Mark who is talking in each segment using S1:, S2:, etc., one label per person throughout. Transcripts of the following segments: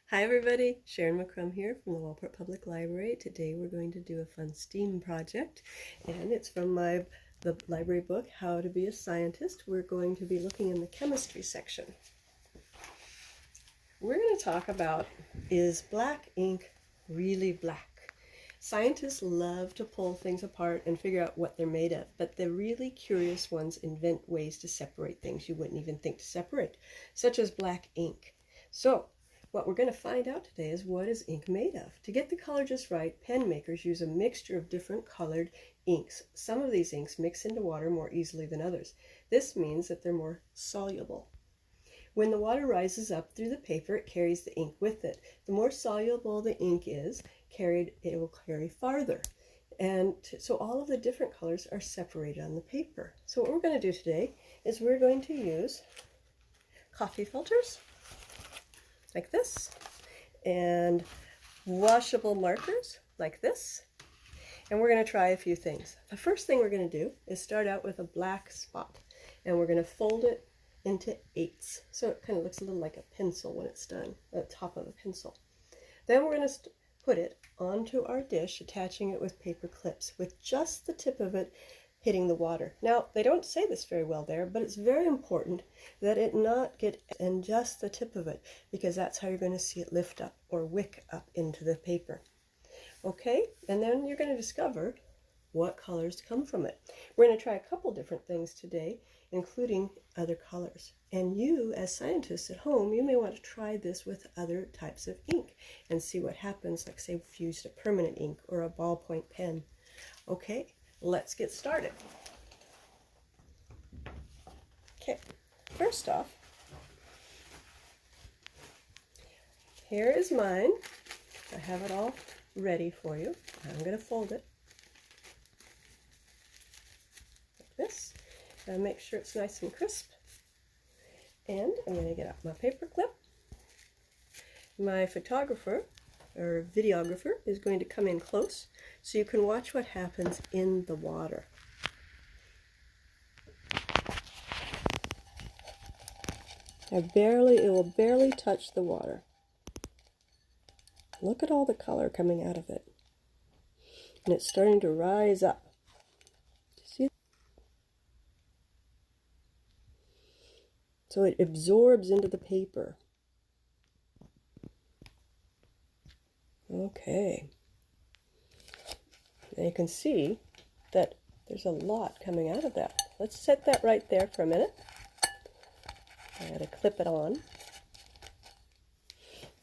S1: Hi everybody, Sharon McCrum here from the Waldport Public Library. Today we're going to do a fun STEAM project, and it's from the library book, How to Be a Scientist. We're going to be looking in the chemistry section. We're going to talk about, is black ink really black? Scientists love to pull things apart and figure out what they're made of, but the really curious ones invent ways to separate things you wouldn't even think to separate, such as black ink. So, what we're going to find out today is, what is ink made of? To get the color just right, pen makers use a mixture of different colored inks. Some of these inks mix into water more easily than others. This means that they're more soluble. When the water rises up through the paper, it carries the ink with it. The more soluble the ink is carried, it will carry farther. And so all of the different colors are separated on the paper. So what we're going to do today is we're going to use coffee filters, like this, and washable markers like this, and we're going to try a few things. The first thing we're going to do is start out with a black spot, and we're going to fold it into eighths so it kind of looks a little like a pencil when it's done, the top of a pencil. Then we're going to put it onto our dish, attaching it with paper clips with just the tip of it hitting the water. Now, they don't say this very well there, but it's very important that it not get in just the tip of it, because that's how you're going to see it lift up or wick up into the paper. Okay, and then you're going to discover what colors come from it. We're going to try a couple different things today, including other colors. And you, as scientists at home, you may want to try this with other types of ink and see what happens, like say if you used a permanent ink or a ballpoint pen. Okay, let's get started. Okay, first off, here is mine. I have it all ready for you. I'm going to fold it like this and make sure it's nice and crisp. And I'm going to get out my paper clip. My photographer or videographer is going to come in close so you can watch what happens in the water. It will barely touch the water. Look at all the color coming out of it. And it's starting to rise up. See? So it absorbs into the paper. Okay. And you can see that there's a lot coming out of that. Let's set that right there for a minute. I gotta clip it on.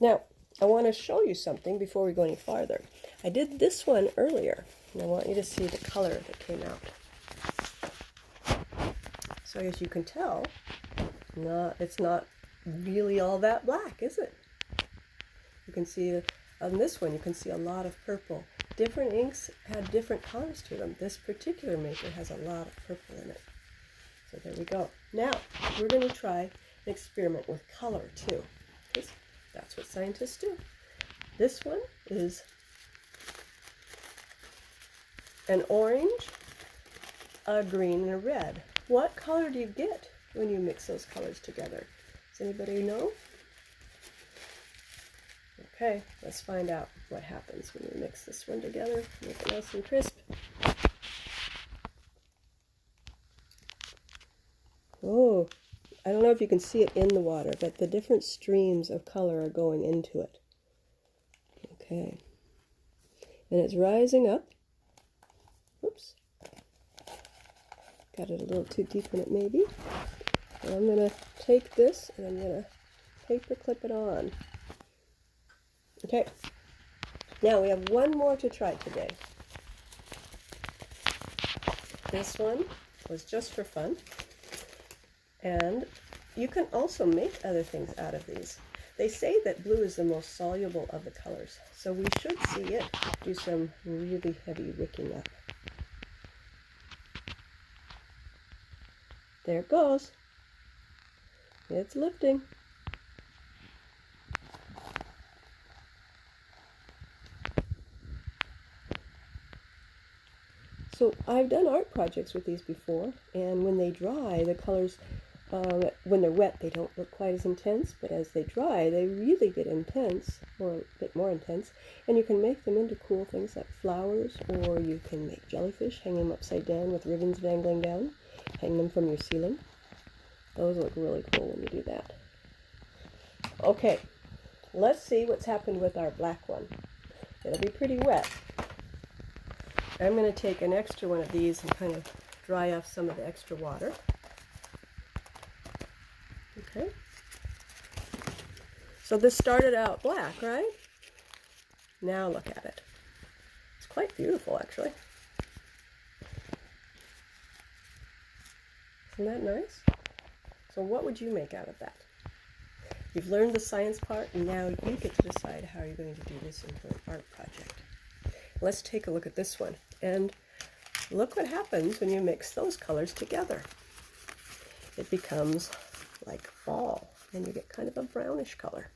S1: Now, I want to show you something before we go any farther. I did this one earlier, and I want you to see the color that came out. So as you can tell, it's not really all that black, is it? You can see on this one, you can see a lot of purple. Different inks have different colors to them. This particular maker has a lot of purple in it. So there we go. Now, we're going to try an experiment with color too, because that's what scientists do. This one is an orange, a green, and a red. What color do you get when you mix those colors together? Does anybody know? Okay, let's find out what happens when we mix this one together. Make it nice and crisp. Oh, I don't know if you can see it in the water, but the different streams of color are going into it. Okay. And it's rising up. Oops. Got it a little too deep in it maybe. And I'm going to take this and I'm going to paper clip it on. Okay. Now we have one more to try today. This one was just for fun. And you can also make other things out of these. They say that blue is the most soluble of the colors, so we should see it do some really heavy wicking up. There it goes. It's lifting. So I've done art projects with these before, and when they dry, the colors When they're wet, they don't look quite as intense, but as they dry, they really get intense, or a bit more intense, and you can make them into cool things like flowers, or you can make jellyfish, hang them upside down with ribbons dangling down, hang them from your ceiling. Those look really cool when you do that. Okay, let's see what's happened with our black one. It'll be pretty wet. I'm going to take an extra one of these and kind of dry off some of the extra water. Okay. So this started out black, right? Now look at it. It's quite beautiful, actually. Isn't that nice? So what would you make out of that? You've learned the science part, and now you get to decide how you're going to do this into an art project. Let's take a look at this one. And look what happens when you mix those colors together. It becomes like fall, and you get kind of a brownish color.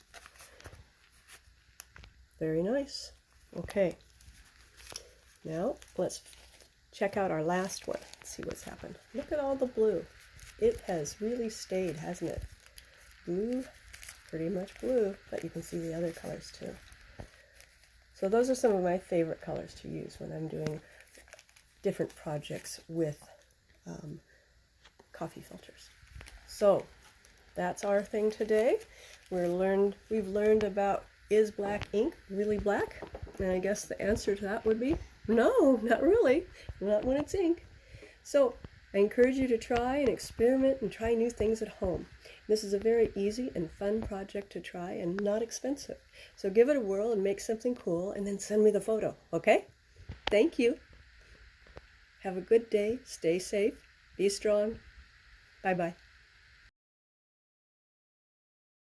S1: Very nice. Okay. Now let's check out our last one. Let's see what's happened. Look at all the blue. It has really stayed, hasn't it? Blue, pretty much blue, but you can see the other colors too. So those are some of my favorite colors to use when I'm doing different projects with coffee filters. So that's our thing today. We've learned about, is black ink really black? And I guess the answer to that would be no, not really. Not when it's ink. So I encourage you to try and experiment and try new things at home. This is a very easy and fun project to try and not expensive. So give it a whirl and make something cool, and then send me the photo, okay? Thank you. Have a good day. Stay safe. Be strong. Bye-bye.